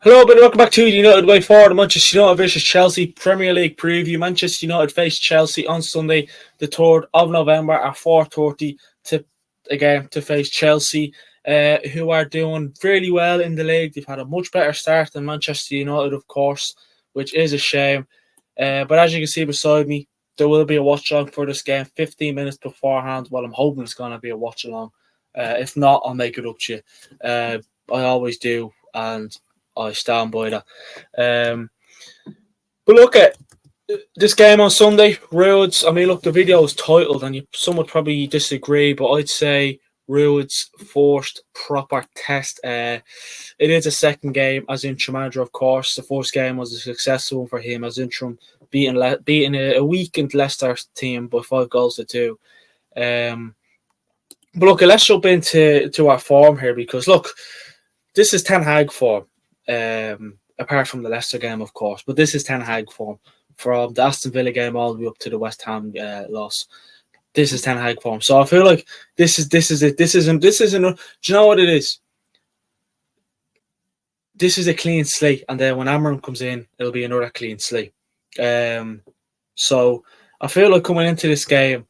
Hello, and welcome back to the United Way Forward, Manchester United versus Chelsea Premier League preview. Manchester United face Chelsea on Sunday, the 3rd of November at 4:30 to face Chelsea, who are doing fairly well in the league. They've had a much better start than Manchester United, of course, which is a shame. But as you can see beside me, there will be a watch along for this game 15 minutes beforehand. Well, I'm hoping it's going to be a watch along. If not, I'll make it up to you. I always do, and I stand by that. But look at this game on Sunday, Ruud'S. I mean, look, the video is titled, and some would probably disagree, but I'd say Ruud'S' first proper test. It is a second game as interim manager, of course. The first game was a successful one for him as interim, beating a weakened Leicester team by 5-2. But look, let's jump into our form here because, look, this is Ten Hag form. Apart from the Leicester game, of course, but this is Ten Hag form from the Aston Villa game all the way up to the West Ham loss. This is Ten Hag form, so I feel like this is it. This isn't. Do you know what it is? This is a clean slate, and then when Amram comes in, it'll be another clean slate. So I feel like coming into this game,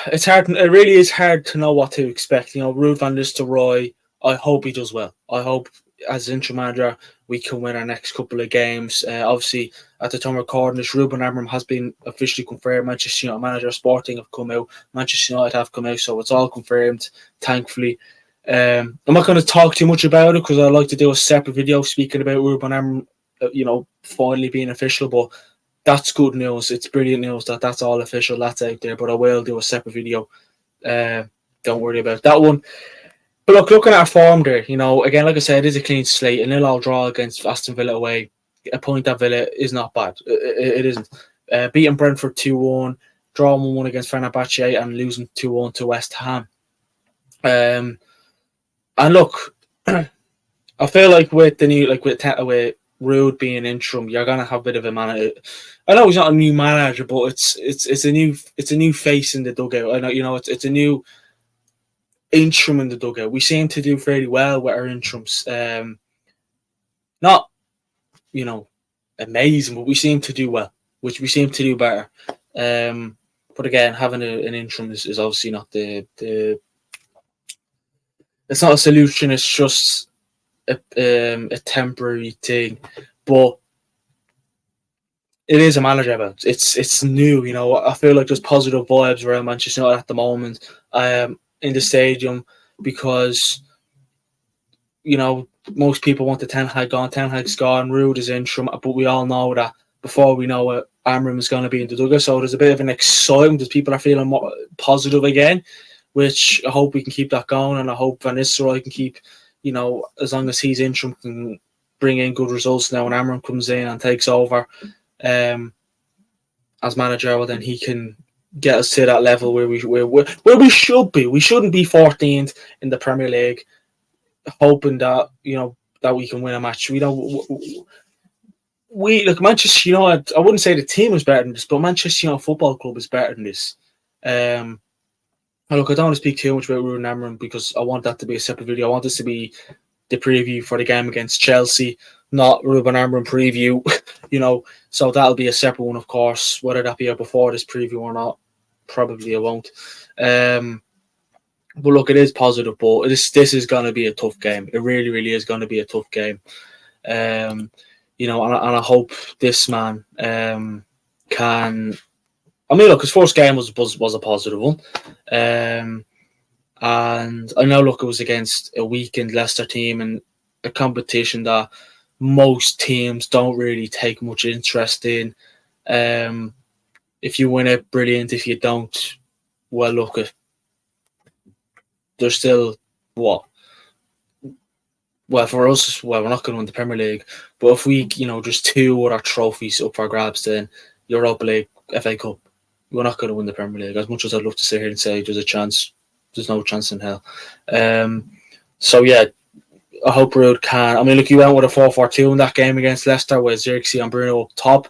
it's hard. It really is hard to know what to expect. You know, Ruud van Nistelrooy. I hope he does well. I hope as interim manager we can win our next couple of games. Obviously, at the time of recording this, Ruben Amorim has been officially confirmed. Manchester United manager, Sporting have come out. Manchester United have come out, so it's all confirmed, thankfully. I'm not going to talk too much about it because I'd like to do a separate video speaking about Ruben Amorim, finally being official, but that's good news. It's brilliant news that that's all official, that's out there, but I will do a separate video. Don't worry about that one. But look, looking at our form there, again, like I said, it is a clean slate. A 0-0 draw against Aston Villa away. A point at Villa is not bad. It isn't. Beating Brentford 2-1, drawing 1-1 against Fenerbahce and losing 2-1 to West Ham. And look, I feel like with the new, with Ruud being interim, you're gonna have a bit of a manager. I know he's not a new manager, but it's a new face in the dugout. I know, it's a new interim in the dugout. We seem to do fairly well with our interims. Not, amazing, but we seem to do well, which we seem to do better. But again, having an interim is obviously not the it's not a solution. It's just a temporary thing, but it is a manager event. It's new. I feel like there's positive vibes around Manchester United at the moment. In the stadium because most people want the Ten Hag gone. Ten Hag's gone. Ruud is interim, but we all know that before we know it, Amram is going to be in the dugout. So there's a bit of an excitement as people are feeling more positive again, which I hope we can keep that going, and I hope Van Nistelrooy can keep, as long as he's interim, can bring in good results now when Amram comes in and takes over as manager. Well, then he can get us to that level where we should be. We shouldn't be 14th in the Premier League, hoping that that we can win a match. We look Manchester United. I wouldn't say the team is better than this, but Manchester United Football Club is better than this. Look, I don't want to speak too much about Ruud Amorim because I want that to be a separate video. I want this to be the preview for the game against Chelsea, not Ruben Amorim preview, so that'll be a separate one, of course. Whether that be out before this preview or not, probably it won't. But look, it is positive, but this is going to be a tough game. It really, really is going to be a tough game. And I hope this man can. I mean, look, his first game was a positive one. And I know, look, it was against a weakened Leicester team and a competition that most teams don't really take much interest in. If you win it, brilliant. If you don't, well, look, there's still what? Well, for us, we're not going to win the Premier League. But if we, just 2 other trophies up for grabs, then Europa League, FA Cup, we're not going to win the Premier League. As much as I'd love to sit here and say there's a chance, there's no chance in hell. So yeah, I hope Ruud can. I mean, look, you went with a 4-4-2 in that game against Leicester with Xerxes and Bruno up top.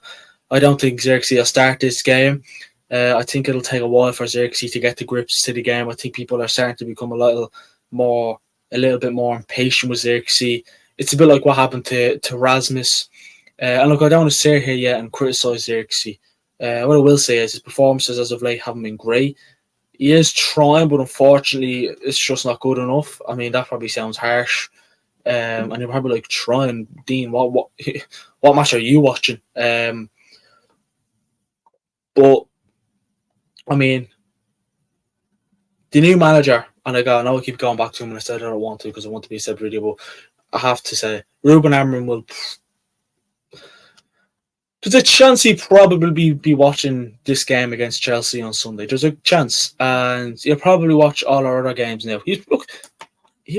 I don't think Xerxes will start this game. I think it'll take a while for Xerxes to get the grips to the game. I think people are starting to become a little bit more impatient with Xerxes. it's a bit like what happened to Rasmus. And look, I don't want to sit here yet and criticise Xerxes. What I will say is his performances as of late haven't been great. He is trying, but unfortunately, it's just not good enough. I mean, that probably sounds harsh. And you're probably like, trying, Dean, what match are you watching? But I mean, the new manager, and I know I keep going back to him, and I said I don't want to because I want to be a separate video, but I have to say, Ruben Amorim will. There's a chance he'll probably be watching this game against Chelsea on Sunday. There's a chance, and he'll probably watch all our other games now. He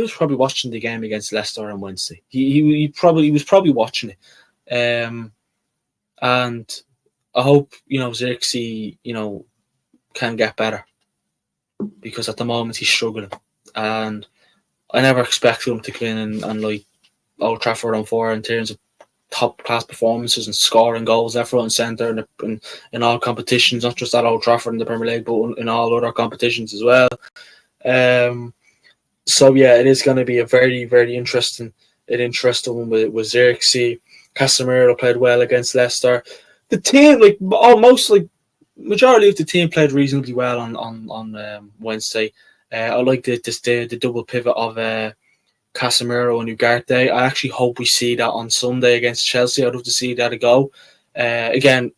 was probably watching the game against Leicester on Wednesday. He was probably watching it, and I hope Xerxes can get better, because at the moment he's struggling, and I never expected him to come in and like Old Trafford on fire in terms of top class performances and scoring goals left, front and centre in all competitions, not just at Old Trafford in the Premier League, but in all other competitions as well. So yeah, it is going to be a very, very interesting one with Xerxes. Casemiro played well against Leicester. The team, majority of the team played reasonably well on Wednesday. I like the double pivot of Casemiro and Ugarte. I actually hope we see that on Sunday against Chelsea. I'd love to see that go. Again,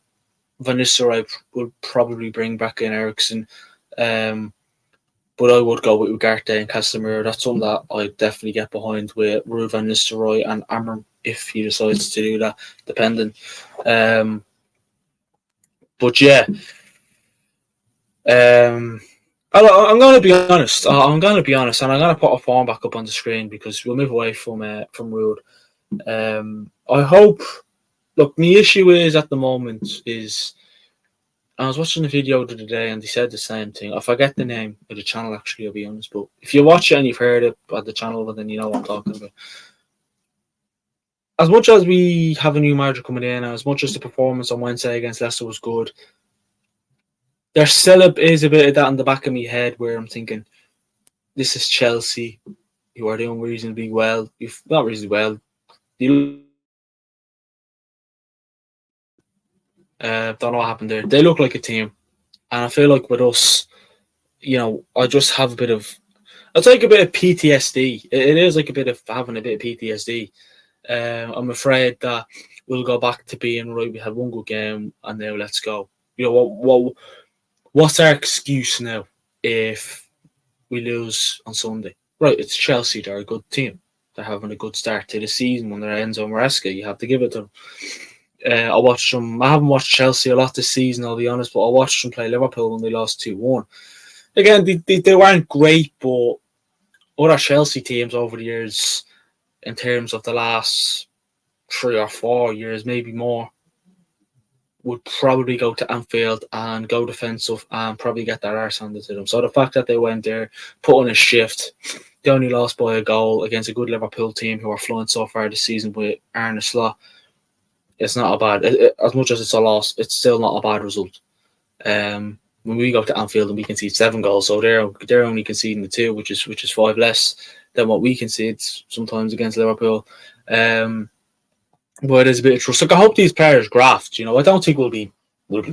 Van Nistelrooy will probably bring back in Eriksen, but I would go with Ugarte and Casemiro. That's something that I definitely get behind with Ruud Van Nistelrooy and Amorim if he decides to do that, depending. But yeah, I'm going to be honest. and I'm going to put a form back up on the screen because we'll move away from Ruud. I hope. Look, the issue is at the moment is. I was watching the video the other day and they said the same thing. I forget the name of the channel, actually, I'll be honest. But if you watch it and you've heard it at the channel, then you know what I'm talking about. As much as we have a new manager coming in, and as much as the performance on Wednesday against Leicester was good, there still is a bit of that in the back of my head where I'm thinking, this is Chelsea, who are doing reasonably well. Not reasonably well. Don't know what happened there. They look like a team. And I feel like with us, I just have it's like a bit of PTSD. It is like a bit of having a bit of PTSD. I'm afraid that we'll go back to being, right, we had one good game and now let's go. What's our excuse now if we lose on Sunday? Right, it's Chelsea. They're a good team. They're having a good start to the season when they're Enzo Maresca. You have to give it to them. I watched them. I haven't watched Chelsea a lot this season, I'll be honest, but I watched them play Liverpool when they lost 2-1. Again, they weren't great, but other Chelsea teams over the years, in terms of the last 3 or 4 years, maybe more, would probably go to Anfield and go defensive and probably get their arse handed to them. So the fact that they went there, put on a shift, they only lost by a goal against a good Liverpool team who are flying so far this season with Arne Slot. It's not a bad, as much as it's a loss, it's still not a bad result. When we go to Anfield and we concede 7 goals, so they're only conceding the 2, which is 5 less than what we concede sometimes against Liverpool. But there's a bit of trust. Look, I hope these players graft. I don't think we'll be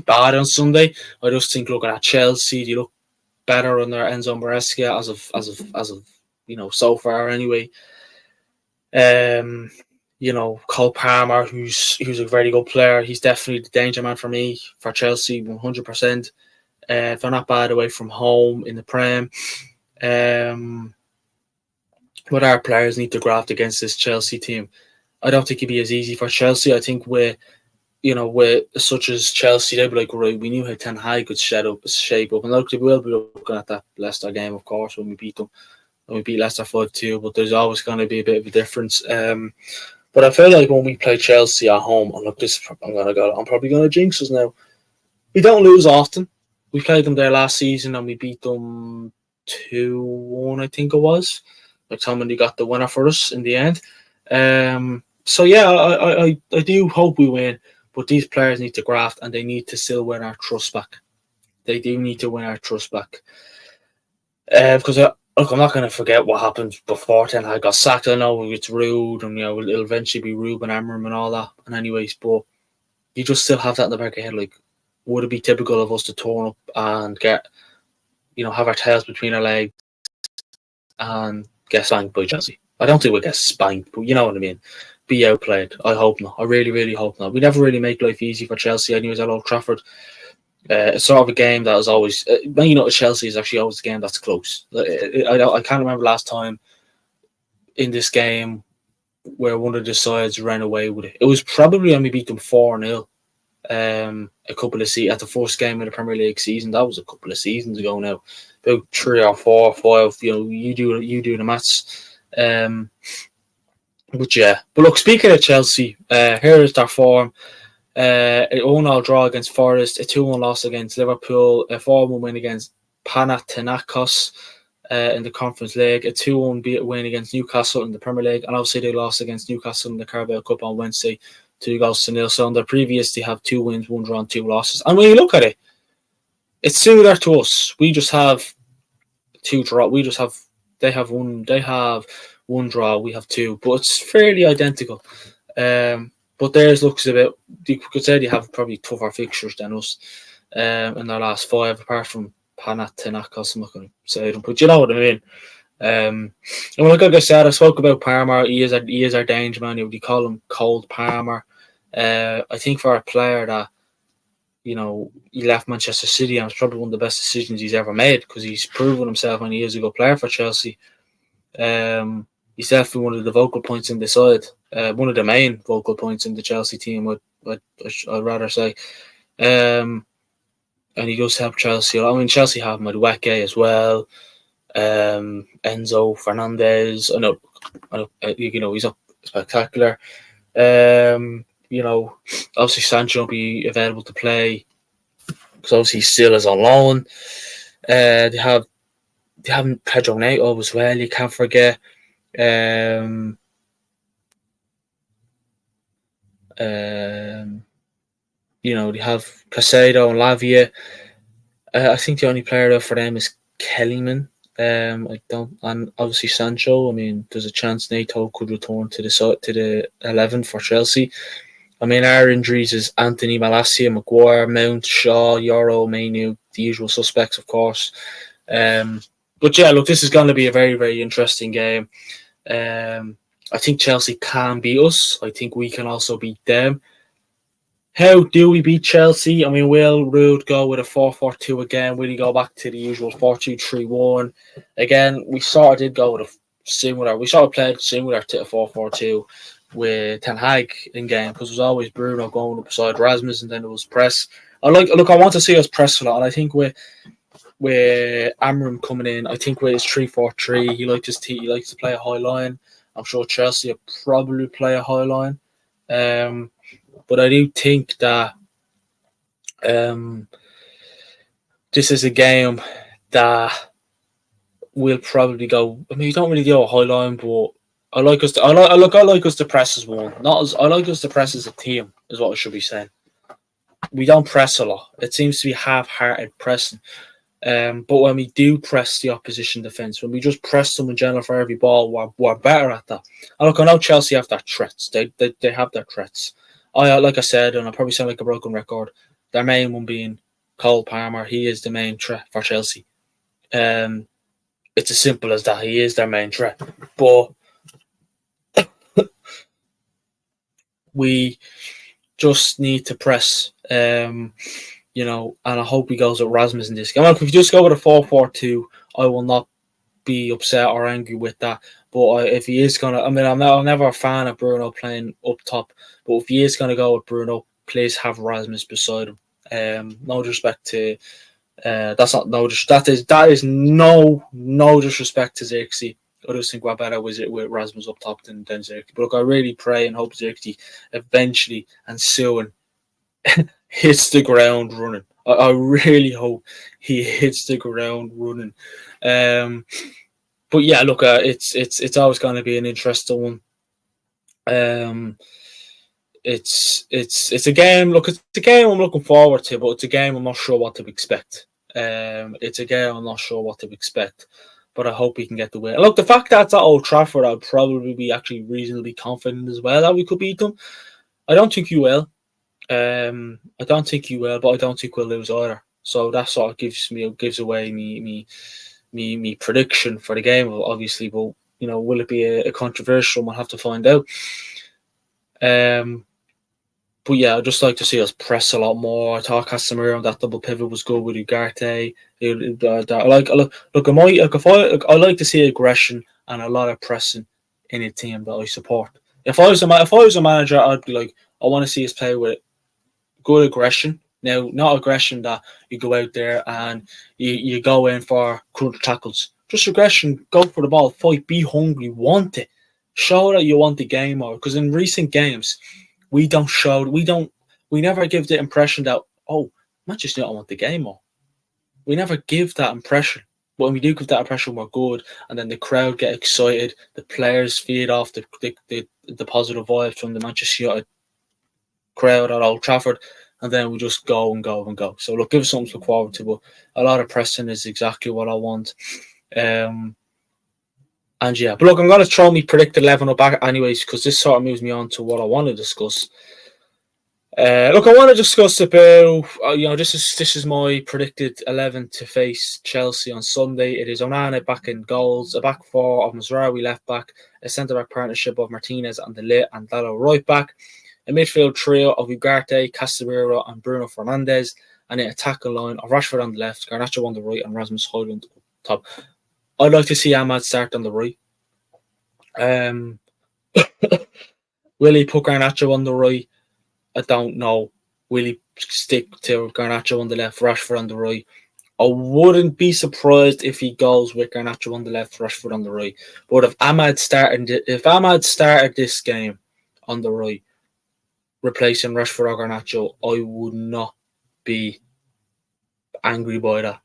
bad on Sunday. I just think looking at Chelsea, they look better under Enzo Maresca as of so far anyway. Cole Palmer, who's a very good player. He's definitely the danger man for me, for Chelsea, 100%. They're not bad away from home in the Prem. But our players need to graft against this Chelsea team. I don't think it'd be as easy for Chelsea. I think with such as Chelsea, they'd be like, right, we knew how Ten Hag could shape up. And look, they will be looking at that Leicester game, of course, when we beat them. When we beat Leicester 5-2, but there's always going to be a bit of a difference. But I feel like when we play Chelsea at home, and look, I'm probably going to jinx us now. We don't lose often. We played them there last season and we beat them 2-1, I think it was. Like Tomlin got the winner for us in the end. So yeah, I do hope we win, but these players need to graft and they need to still win our trust back. They do need to win our trust back. Because look, I'm not going to forget what happened before Ten Hag got sacked. I know it's rude, and it'll eventually be Ruben Amorim and all that. And anyways, but you just still have that in the back of your head. Like, would it be typical of us to turn up and get, have our tails between our legs and get spanked by Chelsea? I don't think we'll get spanked, but you know what I mean. Be outplayed. I hope not. I really, really hope not. We never really make life easy for Chelsea, anyways, at Old Trafford. It's sort of a game that is always, Chelsea is actually always a game that's close. I can't remember last time in this game where one of the sides ran away with it. It was probably when we beat them 4-0 a couple of at the first game of the Premier League season. That was a couple of seasons ago now, about 3 or 4 or 5. You do the maths. But look, speaking of Chelsea, here is their form. An 1-0 draw against Forest, a 2-1 loss against Liverpool, a 4-1 win against Panathinaikos in the Conference League, a 2-1 win against Newcastle in the Premier League, and obviously they lost against Newcastle in the Carabao Cup on Wednesday, 2-0. So in their previous, they have 2 wins, 1 draw, and 2 losses. And when you look at it, it's similar to us. We just have 2 draw. They have 1 draw, we have 2, but it's fairly identical. But theirs looks a bit, you could say they have probably tougher fixtures than us in their last 5, apart from Panathinaikos. I'm not going to say them, but you know what I mean. And like I said, I spoke about Palmer. He is our danger man. You call him Cold Palmer. I think for a player that, he left Manchester City, and it's probably one of the best decisions he's ever made, because he's proven himself when he is a good player for Chelsea. He's definitely one of the vocal points in the side, one of the main vocal points in the Chelsea team, I'd rather say. And he does help Chelsea. I mean, Chelsea have Madueke as well, Enzo Fernandez. I know, he's up spectacular. Obviously Sancho will be available to play, because obviously he still is on loan. They have Pedro Neto as well. You can't forget. They have Casado and Lavia. I think the only player for them is Kellyman. And obviously Sancho. I mean, there's a chance Neto could return to the 11 for Chelsea. I mean, our injuries is Anthony Malacia, Maguire, Mount, Shaw, Yoro, Mainu, the usual suspects, of course. But yeah, look, this is going to be a very, very interesting game. I think Chelsea can beat us. I think we can also beat them. How do we beat Chelsea? I mean, will Ruud go with a 4-4-2 again? Will he go back to the usual 4-2-3-1? Again, we sort of did go with a similar. We sort of played similar to a 4-4-2 with Ten Hag in game, because it was always Bruno going up beside Rasmus, and then it was press. I want to see us press a lot, and I think with Amorim coming in, I think with his 3-4-3, he likes to play a high line. I'm sure Chelsea will probably play a high line, but I do think that this is a game that will probably go. I mean, you don't really go a high line, but I like us to press as one. I like us to press as a team, is what I should be saying. We don't press a lot. It seems to be half-hearted pressing. But when we do press the opposition defence, when we just press them in general for every ball, we're better at that. And look, I know Chelsea have their threats. They have their threats. Like I said, and I probably sound like a broken record, their main one being Cole Palmer. He is the main threat for Chelsea. It's as simple as that. He is their main threat. But we just need to press, and I hope he goes with Rasmus in this game. If you just go with a 4-4-2, I will not be upset or angry with that. But if he is going to, I'm never a fan of Bruno playing up top, but if he is going to go with Bruno, please have Rasmus beside him. No disrespect to, that is no disrespect to Xerxes. I just think we're better with Rasmus up top than Xerxes. But look, I really pray and hope Xerxes eventually and soon hits the ground running. I really hope he hits the ground running. But yeah, look, it's always going to be an interesting one. It's a game. Look, it's a game I'm looking forward to, but it's a game I'm not sure what to expect. But but I hope we can get the win. Look, the fact that it's at Old Trafford, I'd probably be actually reasonably confident as well that we could beat them. I don't think you will. I don't think you will, but I don't think we'll lose either. So that sort of gives away me prediction for the game, obviously. But will it be a controversial? We'll have to find out. But yeah, I'd just like to see us press a lot more. I thought Casemiro on that double pivot was good with Ugarte. I like to see aggression and a lot of pressing in a team that I support. If I was a manager, I'd be like, I want to see us play with good aggression. Now, not aggression that you go out there and you go in for crunch tackles. Just aggression, go for the ball, fight, be hungry, want it. Show that you want the game more. Because in recent games, we never give the impression that, Manchester United want the game more. We never give that impression. But when we do give that impression, we're good. And then the crowd get excited. The players feed off the positive vibes from the Manchester United crowd at Old Trafford. And then we just go and go and go. So look, give us something to look forward to. But a lot of pressing is exactly what I want. And yeah, but look, I'm going to throw me predicted 11 up back anyways, because this sort of moves me on to what I want to discuss. Look, I want to discuss about, this is my predicted 11 to face Chelsea on Sunday. It is Onana back in goals, a back four of Mazraoui left back, a centre-back partnership of Martinez and De Ligt and Dalot right back, a midfield trio of Ugarte, Casemiro and Bruno Fernandes, and an attacking line of Rashford on the left, Garnacho on the right and Rasmus Højlund up top. I'd like to see Ahmad start on the right. Will he put Garnacho on the right? I don't know. Will he stick to Garnacho on the left, Rashford on the right? I wouldn't be surprised if he goes with Garnacho on the left, Rashford on the right. But if Ahmad started this game on the right, replacing Rashford or Garnacho, I would not be angry by that.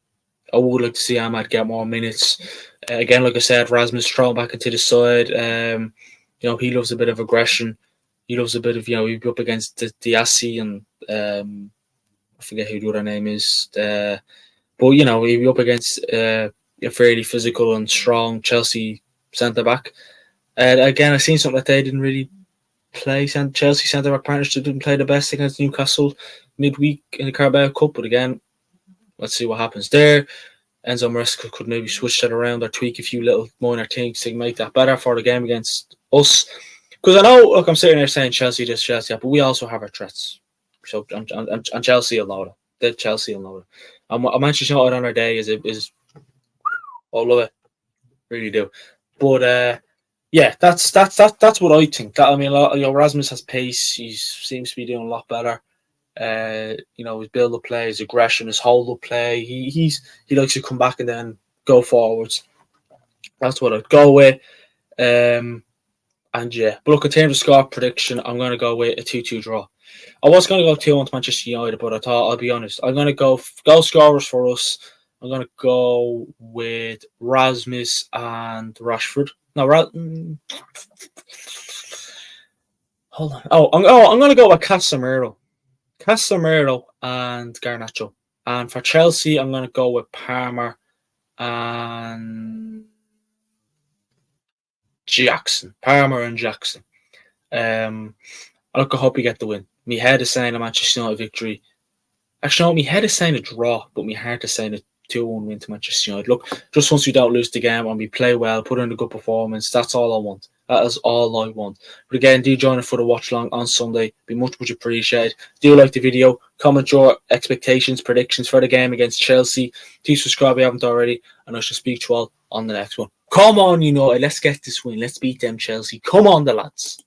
I would like to see Ahmad get more minutes. Again, like I said, Rasmus thrown back into the side. He loves a bit of aggression. He loves a bit of, he'd be up against Diassi and I forget who the other name is. But, he'd be up against a fairly physical and strong Chelsea centre-back. Again, I've seen something that they didn't really play. Chelsea centre-back partnership didn't play the best against Newcastle midweek in the Carabao Cup. But again, let's see what happens there. Enzo Maresca could maybe switch that around or tweak a few little minor things to make that better for the game against us. Because I know, look, I'm sitting there saying Chelsea this, Chelsea that, but we also have our threats. So, and Chelsea will know that. Chelsea will know it. And Manchester United on our day is I love it, really do. But yeah, that's what I think. Rasmus has pace. He seems to be doing a lot better. His build-up play, his aggression, his hold-up play. He likes to come back and then go forwards. That's what I'd go with. And yeah, but look, in terms of score prediction, I'm going to go with a 2-2 draw. I was going to go 2-1 to Manchester United, but I thought, I'll be honest, I'm going to go goal scorers for us. I'm going to go with Rasmus and Rashford. No, hold on. I'm going to go with Casemiro and Garnacho. And for Chelsea, I'm going to go with Palmer and Jackson. I hope we get the win. My head is saying a Manchester United victory. Actually, no, my head is saying a draw, but my heart is saying a 2-1 win to Manchester United. Look, just once we don't lose the game and we play well, put in a good performance, that's all I want. That is all I want. But again, do join us for the watch along on Sunday. Be much appreciated. Do like the video. Comment your expectations, predictions for the game against Chelsea. Do subscribe if you haven't already. And I shall speak to you all on the next one. Come on, United. Let's get this win. Let's beat them, Chelsea. Come on, the lads.